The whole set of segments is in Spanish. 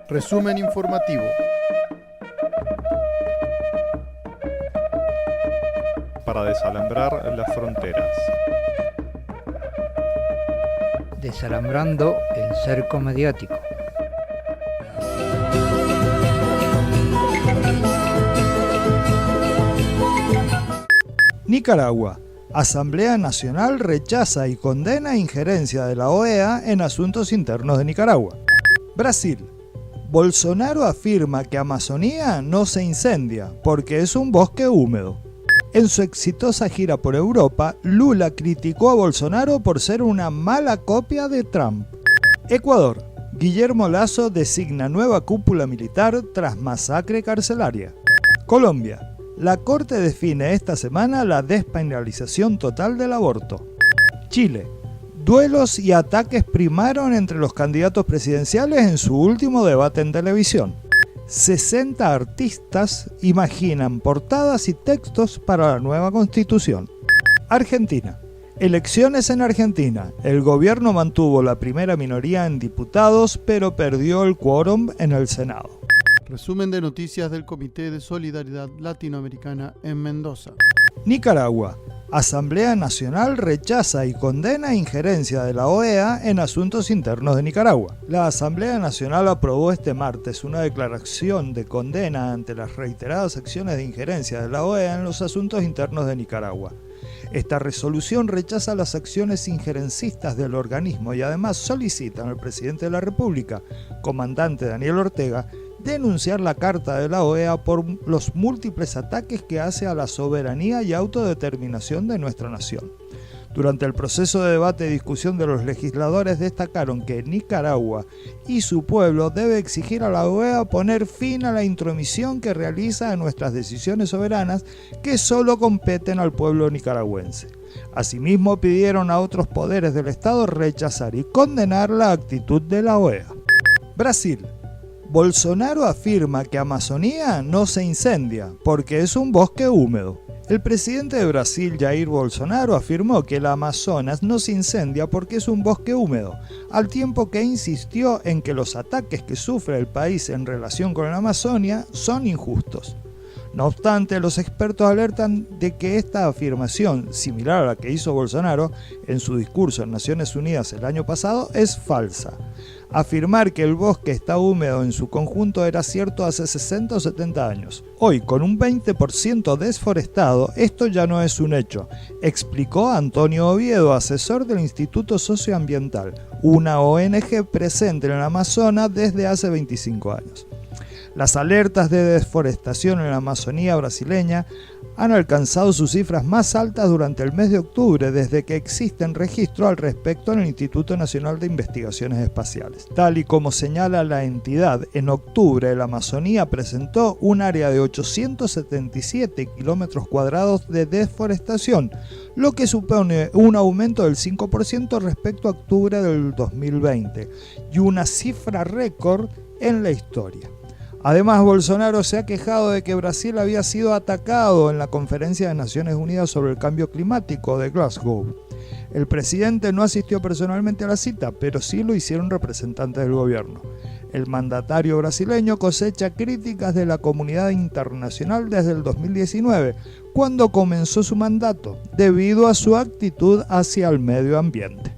Resumen informativo. Para desalambrar las fronteras. Desalambrando el cerco mediático. Nicaragua. Asamblea Nacional rechaza y condena injerencia de la OEA en asuntos internos de Nicaragua. Brasil. Bolsonaro afirma que Amazonía no se incendia porque es un bosque húmedo. En su exitosa gira por Europa, Lula criticó a Bolsonaro por ser una mala copia de Trump. Ecuador. Guillermo Lasso designa nueva cúpula militar tras masacre carcelaria. Colombia. La Corte define esta semana la despenalización total del aborto. Chile. Duelos y ataques primaron entre los candidatos presidenciales en su último debate en televisión. 60 artistas imaginan portadas y textos para la nueva constitución. Argentina. Elecciones en Argentina. El gobierno mantuvo la primera minoría en diputados, pero perdió el quórum en el Senado. Resumen de noticias del Comité de Solidaridad Latinoamericana en Mendoza. Nicaragua. Asamblea Nacional rechaza y condena injerencia de la OEA en asuntos internos de Nicaragua. La Asamblea Nacional aprobó este martes una declaración de condena ante las reiteradas acciones de injerencia de la OEA en los asuntos internos de Nicaragua. Esta resolución rechaza las acciones injerencistas del organismo y además solicitan al presidente de la República, comandante Daniel Ortega, denunciar la Carta de la OEA por los múltiples ataques que hace a la soberanía y autodeterminación de nuestra nación. Durante el proceso de debate y discusión de los legisladores destacaron que Nicaragua y su pueblo debe exigir a la OEA poner fin a la intromisión que realiza en nuestras decisiones soberanas que solo competen al pueblo nicaragüense. Asimismo, pidieron a otros poderes del Estado rechazar y condenar la actitud de la OEA. Brasil. Bolsonaro afirma que Amazonía no se incendia porque es un bosque húmedo. El presidente de Brasil, Jair Bolsonaro, afirmó que el Amazonas no se incendia porque es un bosque húmedo, al tiempo que insistió en que los ataques que sufre el país en relación con la Amazonia son injustos. No obstante, los expertos alertan de que esta afirmación, similar a la que hizo Bolsonaro en su discurso en Naciones Unidas el año pasado, es falsa. Afirmar que el bosque está húmedo en su conjunto era cierto hace 60 o 70 años. Hoy, con un 20% desforestado, esto ya no es un hecho, explicó Antonio Oviedo, asesor del Instituto Socioambiental, una ONG presente en el Amazonas desde hace 25 años. Las alertas de desforestación en la Amazonía brasileña han alcanzado sus cifras más altas durante el mes de octubre desde que existen registros al respecto en el Instituto Nacional de Investigaciones Espaciales. Tal y como señala la entidad, en octubre la Amazonía presentó un área de 877 kilómetros cuadrados de desforestación, lo que supone un aumento del 5% respecto a octubre del 2020 y una cifra récord en la historia. Además, Bolsonaro se ha quejado de que Brasil había sido atacado en la Conferencia de Naciones Unidas sobre el Cambio Climático de Glasgow. El presidente no asistió personalmente a la cita, pero sí lo hicieron representantes del gobierno. El mandatario brasileño cosecha críticas de la comunidad internacional desde el 2019, cuando comenzó su mandato, debido a su actitud hacia el medio ambiente.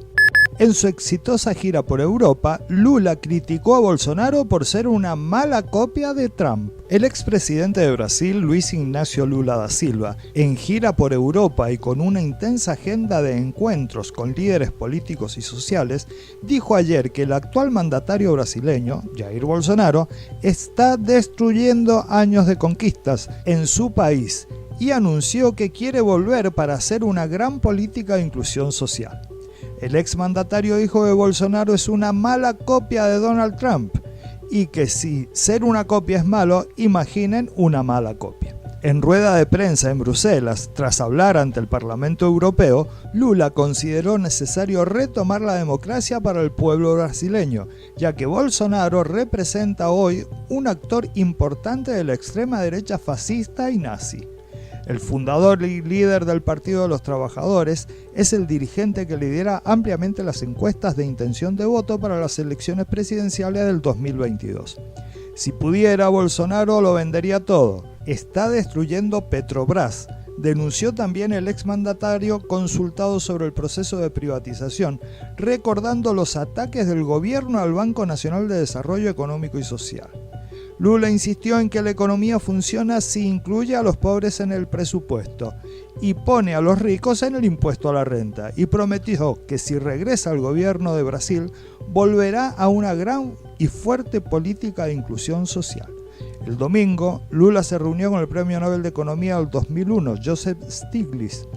En su exitosa gira por Europa, Lula criticó a Bolsonaro por ser una mala copia de Trump. El expresidente de Brasil, Luiz Inácio Lula da Silva, en gira por Europa y con una intensa agenda de encuentros con líderes políticos y sociales, dijo ayer que el actual mandatario brasileño, Jair Bolsonaro, está destruyendo años de conquistas en su país y anunció que quiere volver para hacer una gran política de inclusión social. El exmandatario dijo que Bolsonaro es una mala copia de Donald Trump y que si ser una copia es malo, imaginen una mala copia. En rueda de prensa en Bruselas, tras hablar ante el Parlamento Europeo, Lula consideró necesario retomar la democracia para el pueblo brasileño, ya que Bolsonaro representa hoy un actor importante de la extrema derecha fascista y nazi. El fundador y líder del Partido de los Trabajadores es el dirigente que lidera ampliamente las encuestas de intención de voto para las elecciones presidenciales del 2022. Si pudiera, Bolsonaro lo vendería todo. Está destruyendo Petrobras, denunció también el exmandatario consultado sobre el proceso de privatización, recordando los ataques del gobierno al Banco Nacional de Desarrollo Económico y Social. Lula insistió en que la economía funciona si incluye a los pobres en el presupuesto y pone a los ricos en el impuesto a la renta, y prometió que si regresa al gobierno de Brasil volverá a una gran y fuerte política de inclusión social. El domingo, Lula se reunió con el Premio Nobel de Economía del 2001, Joseph Stiglitz,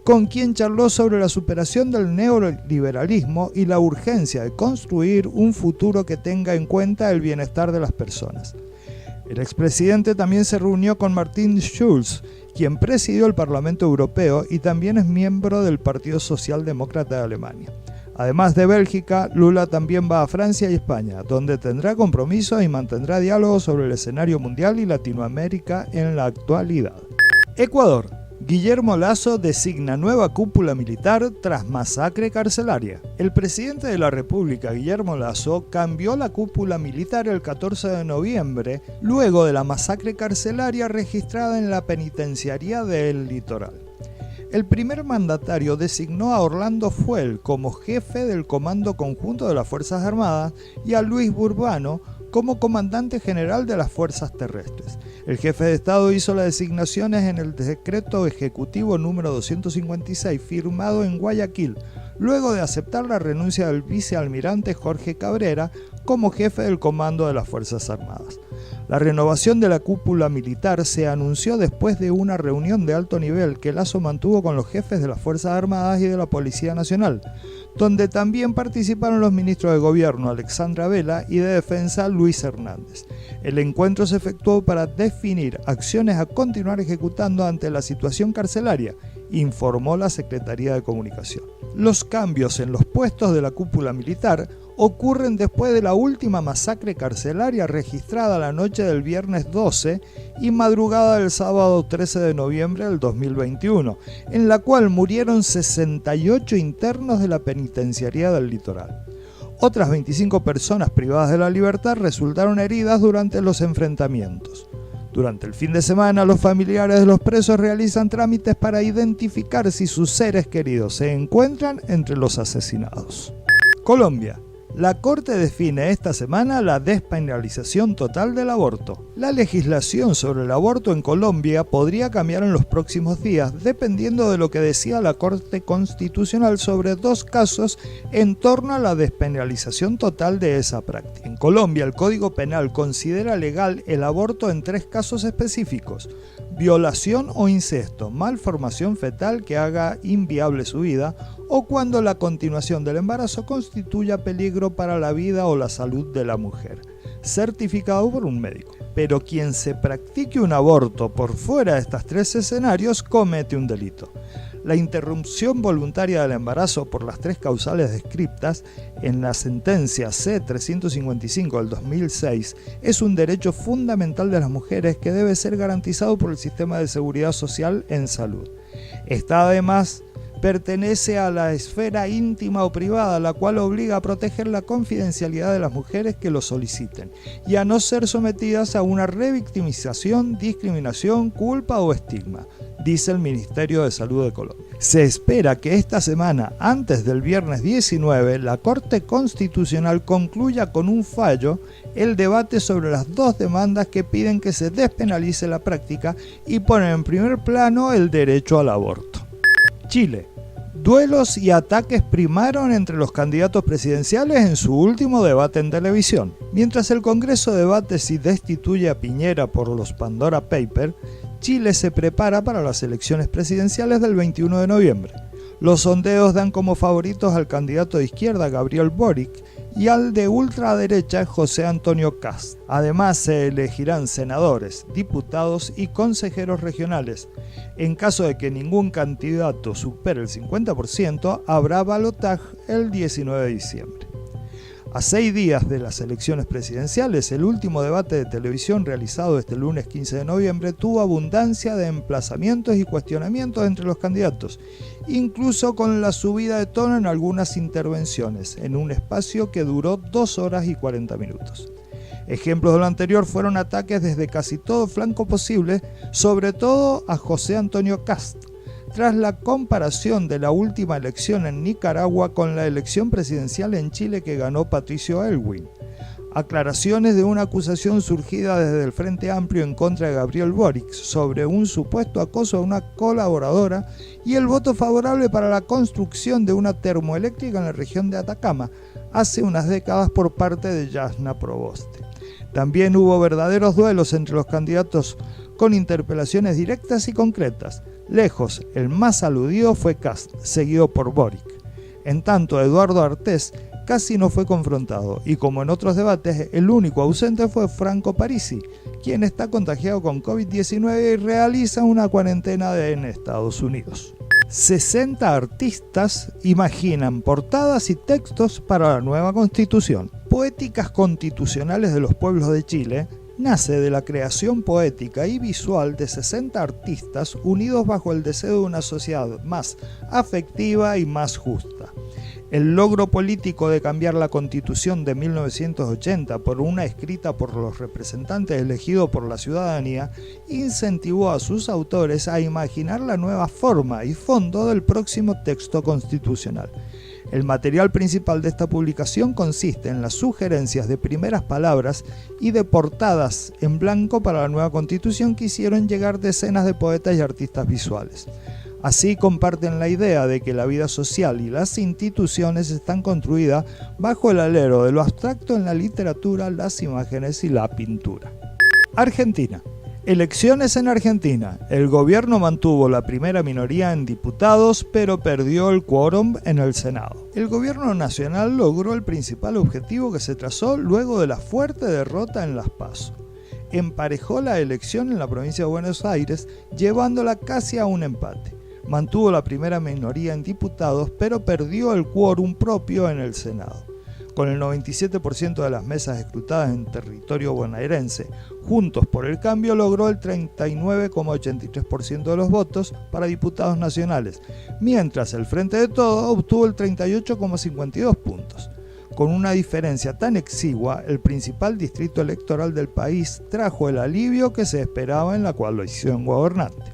con quien charló sobre la superación del neoliberalismo y la urgencia de construir un futuro que tenga en cuenta el bienestar de las personas. El expresidente también se reunió con Martin Schulz, quien presidió el Parlamento Europeo y también es miembro del Partido Socialdemócrata de Alemania. Además de Bélgica, Lula también va a Francia y España, donde tendrá compromisos y mantendrá diálogos sobre el escenario mundial y Latinoamérica en la actualidad. Ecuador. Guillermo Lasso designa nueva cúpula militar tras masacre carcelaria. El presidente de la República, Guillermo Lasso, cambió la cúpula militar el 14 de noviembre, luego de la masacre carcelaria registrada en la penitenciaría del Litoral. El primer mandatario designó a Orlando Fuell como jefe del Comando Conjunto de las Fuerzas Armadas y a Luis Burbano como comandante general de las Fuerzas Terrestres. El jefe de Estado hizo las designaciones en el decreto ejecutivo número 256 firmado en Guayaquil, luego de aceptar la renuncia del vicealmirante Jorge Cabrera como jefe del Comando de las Fuerzas Armadas. La renovación de la cúpula militar se anunció después de una reunión de alto nivel que Lasso mantuvo con los jefes de las Fuerzas Armadas y de la Policía Nacional, donde también participaron los ministros de Gobierno Alexandra Vela y de Defensa Luis Hernández. El encuentro se efectuó para definir acciones a continuar ejecutando ante la situación carcelaria, informó la Secretaría de Comunicación. Los cambios en los puestos de la cúpula militar ocurren después de la última masacre carcelaria registrada la noche del viernes 12 y madrugada del sábado 13 de noviembre del 2021, en la cual murieron 68 internos de la penitenciaría del Litoral. Otras 25 personas privadas de la libertad resultaron heridas durante los enfrentamientos. Durante el fin de semana, los familiares de los presos realizan trámites para identificar si sus seres queridos se encuentran entre los asesinados. Colombia. La Corte define esta semana la despenalización total del aborto. La legislación sobre el aborto en Colombia podría cambiar en los próximos días, dependiendo de lo que decía la Corte Constitucional sobre dos casos en torno a la despenalización total de esa práctica. En Colombia, el Código Penal considera legal el aborto en tres casos específicos: violación o incesto, malformación fetal que haga inviable su vida, o cuando la continuación del embarazo constituya peligro para la vida o la salud de la mujer, certificado por un médico. Pero quien se practique un aborto por fuera de estos tres escenarios comete un delito. La interrupción voluntaria del embarazo por las tres causales descriptas en la sentencia C-355 del 2006 es un derecho fundamental de las mujeres que debe ser garantizado por el sistema de seguridad social en salud. Esta además pertenece a la esfera íntima o privada, la cual obliga a proteger la confidencialidad de las mujeres que lo soliciten y a no ser sometidas a una revictimización, discriminación, culpa o estigma, dice el Ministerio de Salud de Colombia. Se espera que esta semana, antes del viernes 19, la Corte Constitucional concluya con un fallo el debate sobre las dos demandas que piden que se despenalice la práctica y ponen en primer plano el derecho al aborto. Chile. Duelos y ataques primaron entre los candidatos presidenciales en su último debate en televisión. Mientras el Congreso debate si destituye a Piñera por los Pandora Papers, Chile se prepara para las elecciones presidenciales del 21 de noviembre. Los sondeos dan como favoritos al candidato de izquierda Gabriel Boric y al de ultraderecha José Antonio Kast. Además se elegirán senadores, diputados y consejeros regionales. En caso de que ningún candidato supere el 50%, habrá balotaje el 19 de diciembre. A 6 días de las elecciones presidenciales, el último debate de televisión realizado este lunes 15 de noviembre tuvo abundancia de emplazamientos y cuestionamientos entre los candidatos, incluso con la subida de tono en algunas intervenciones, en un espacio que duró 2 horas y 40 minutos. Ejemplos de lo anterior fueron ataques desde casi todo flanco posible, sobre todo a José Antonio Kast, tras la comparación de la última elección en Nicaragua con la elección presidencial en Chile que ganó Patricio Aylwin. Aclaraciones de una acusación surgida desde el Frente Amplio en contra de Gabriel Boric sobre un supuesto acoso a una colaboradora y el voto favorable para la construcción de una termoeléctrica en la región de Atacama hace unas décadas por parte de Jasna Proboste. También hubo verdaderos duelos entre los candidatos con interpelaciones directas y concretas. Lejos, el más aludido fue Kast, seguido por Boric. En tanto, Eduardo Artés casi no fue confrontado y, como en otros debates, el único ausente fue Franco Parisi, quien está contagiado con COVID-19 y realiza una cuarentena en Estados Unidos. 60 artistas imaginan portadas y textos para la nueva Constitución. Poéticas Constitucionales de los Pueblos de Chile nace de la creación poética y visual de 60 artistas unidos bajo el deseo de una sociedad más afectiva y más justa. El logro político de cambiar la Constitución de 1980 por una escrita por los representantes elegidos por la ciudadanía incentivó a sus autores a imaginar la nueva forma y fondo del próximo texto constitucional. El material principal de esta publicación consiste en las sugerencias de primeras palabras y de portadas en blanco para la nueva Constitución que hicieron llegar decenas de poetas y artistas visuales. Así comparten la idea de que la vida social y las instituciones están construidas bajo el alero de lo abstracto en la literatura, las imágenes y la pintura. Argentina. Elecciones en Argentina. El gobierno mantuvo la primera minoría en diputados, pero perdió el quórum en el Senado. El gobierno nacional logró el principal objetivo que se trazó luego de la fuerte derrota en las PASO. Emparejó la elección en la provincia de Buenos Aires, llevándola casi a un empate. Mantuvo la primera minoría en diputados, pero perdió el quórum propio en el Senado. Con el 97% de las mesas escrutadas en territorio bonaerense, Juntos por el Cambio logró el 39,83% de los votos para diputados nacionales, mientras el Frente de Todos obtuvo el 38,52 puntos. Con una diferencia tan exigua, el principal distrito electoral del país trajo el alivio que se esperaba en la coalición gobernante.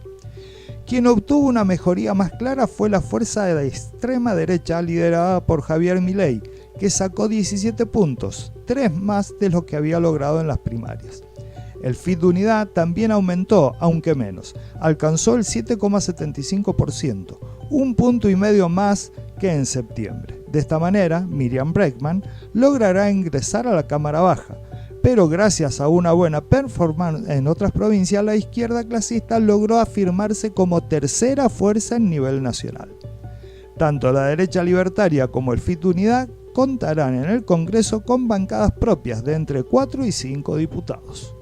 Quien obtuvo una mejoría más clara fue la fuerza de la extrema derecha liderada por Javier Milei, que sacó 17 puntos, 3 más de lo que había logrado en las primarias. El FIT de Unidad también aumentó, aunque menos, alcanzó el 7,75%, 1,5 puntos más que en septiembre. De esta manera, Miriam Bregman logrará ingresar a la Cámara Baja, pero gracias a una buena performance en otras provincias, la izquierda clasista logró afirmarse como tercera fuerza en nivel nacional. Tanto la derecha libertaria como el FIT de Unidad contarán en el Congreso con bancadas propias de entre 4 y 5 diputados.